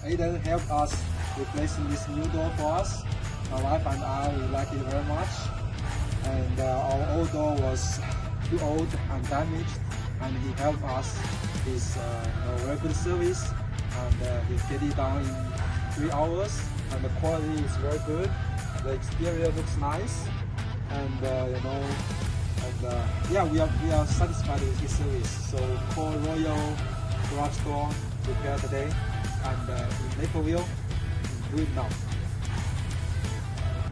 Aiden helped us replacing this new door for us. My wife and I, we like it very much. And our old door was too old and damaged, and he helped us with very good service, and he get it done in 3 hours, and the quality is very good. The exterior looks nice, and yeah, we are satisfied with his service. So call Royal Garage Door Repair today, and in Naperville, do it now.